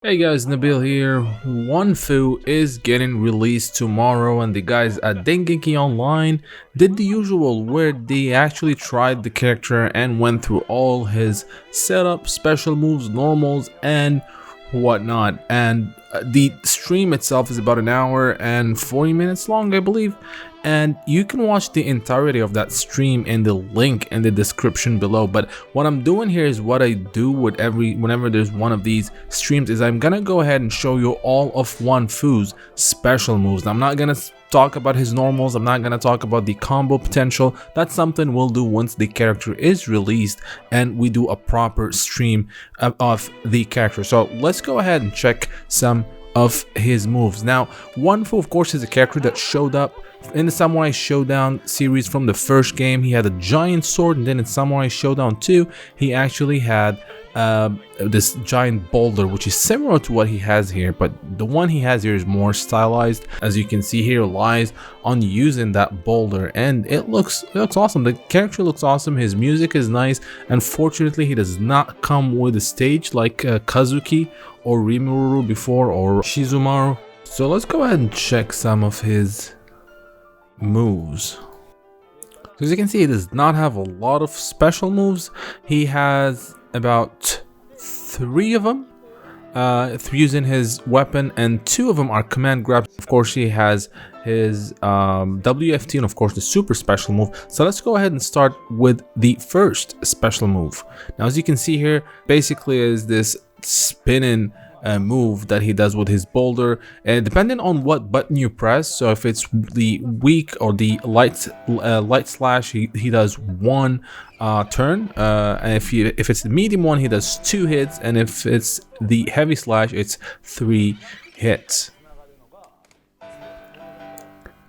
Hey guys, Nabil here. One Fu is getting released tomorrow, and the guys at Dengeki Online did the usual where they actually tried the character and went through all his setup, special moves, normals, and whatnot. And the stream itself is about an hour and 40 minutes long, I believe. And you can watch the entirety of that stream in the link in the description below. But what I'm doing here is what I do with whenever there's one of these streams is I'm gonna go ahead and show you all of One Fu's special moves. I'm not gonna talk about his normals, I'm not gonna talk about the combo potential. That's something we'll do once the character is released and we do a proper stream of the character. So let's go ahead and check some of his moves. Now, One Fu, of course, is a character that showed up in the Samurai Shodown series from the first game. He had a giant sword, and then in Samurai Shodown 2 he actually had this giant boulder, which is similar to what he has here, but the one he has here is more stylized. As you can see here, lies on using that boulder, and it looks awesome. The character looks awesome, his music is nice. Unfortunately, he does not come with a stage like Kazuki or Rimuru before, or Shizumaru. So let's go ahead and check some of his moves. So as you can see, he does not have a lot of special moves. He has about 3 of them using his weapon, and 2 of them are command grabs. Of course, he has his WFT and of course the super special move. So let's go ahead and start with the first special move. Now, as you can see here, basically is this spinning move that he does with his boulder, and depending on what button you press, so if it's the weak or the light slash, he does 1 turn, and if it's the medium one, he does 2 hits, and if it's the heavy slash, it's 3 hits.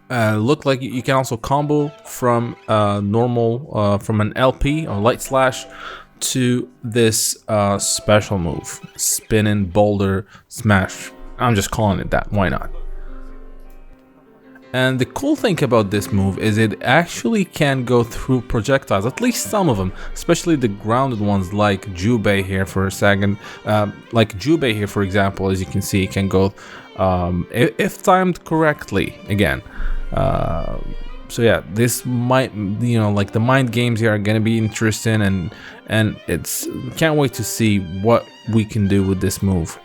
Look like you can also combo from normal from an LP or light slash to this special move, spinning boulder smash. I'm just calling it that, why not? And the cool thing about this move is it actually can go through projectiles, at least some of them, especially the grounded ones like Jubei here for a second. Like Jubei here, for example, as you can see, can go if timed correctly again. So yeah, this might, like the mind games here are gonna be interesting, and it's can't wait to see what we can do with this move.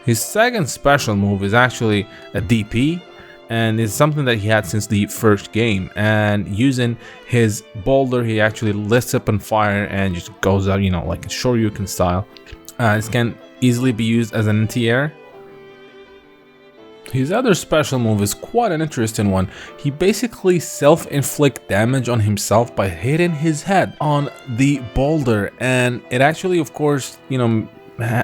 His second special move is actually a DP, and it's something that he had since the first game. And using his boulder, he actually lifts up on fire and just goes out, like a Shoryuken style. This can easily be used as an anti-air. His other special move is quite an interesting one. He basically self-inflict damage on himself by hitting his head on the boulder, and it actually, of course,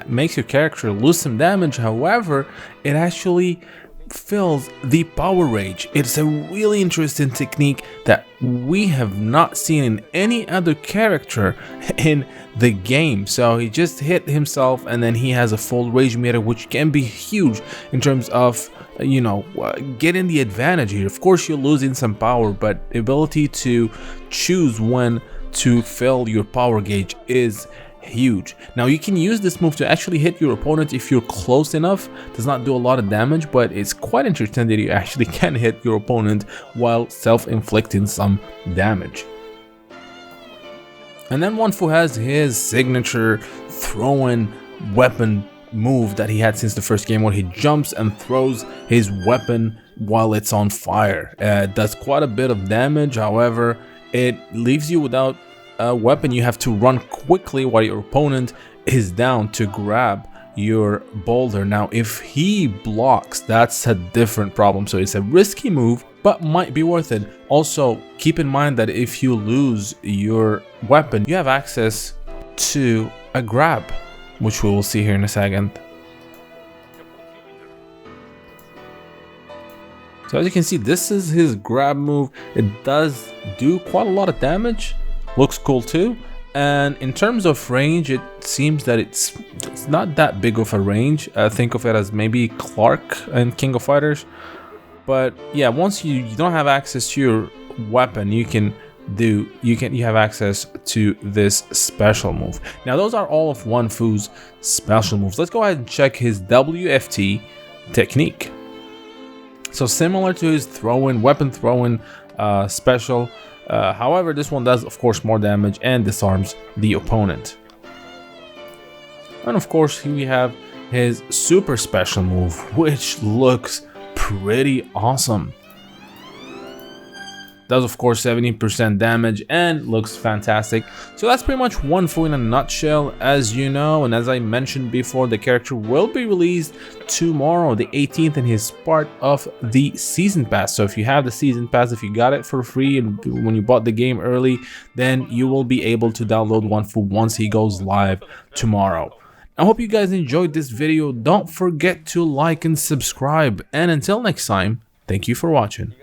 makes your character lose some damage. However, it actually fills the power rage. It's a really interesting technique that we have not seen in any other character in the game. So he just hit himself, and then he has a full rage meter, which can be huge in terms of getting the advantage here. Of course, you're losing some power, but the ability to choose when to fill your power gauge is huge. Now, you can use this move to actually hit your opponent if you're close enough. Does not do a lot of damage, but it's quite interesting that you actually can hit your opponent while self-inflicting some damage. And then One Fu has his signature throwing weapon move that he had since the first game, where he jumps and throws his weapon while it's on fire. It does quite a bit of damage. However, it leaves you without a weapon. You have to run quickly while your opponent is down to grab your boulder. Now, if he blocks, that's a different problem. So it's a risky move, but might be worth it. Also, keep in mind that if you lose your weapon, you have access to a grab, which we will see here in a second. So as you can see, this is his grab move. It does do quite a lot of damage. Looks cool too. And in terms of range, it seems that it's not that big of a range. Think of it as maybe Clark and King of Fighters. But yeah, once you don't have access to your weapon, you can you have access to this special move. Now those are all of Wanfu's special moves. Let's go ahead and check his WFT technique. So similar to his weapon throw-in special, however this one does of course more damage and disarms the opponent. And of course here we have his super special move, which looks pretty awesome. Does of course 70% damage and looks fantastic. So that's pretty much Wanfu in a nutshell, as you know. And as I mentioned before, the character will be released tomorrow, the 18th, and he's part of the season pass. So if you have the season pass, if you got it for free and when you bought the game early, then you will be able to download Wanfu once he goes live tomorrow. I hope you guys enjoyed this video. Don't forget to like and subscribe, and until next time, thank you for watching.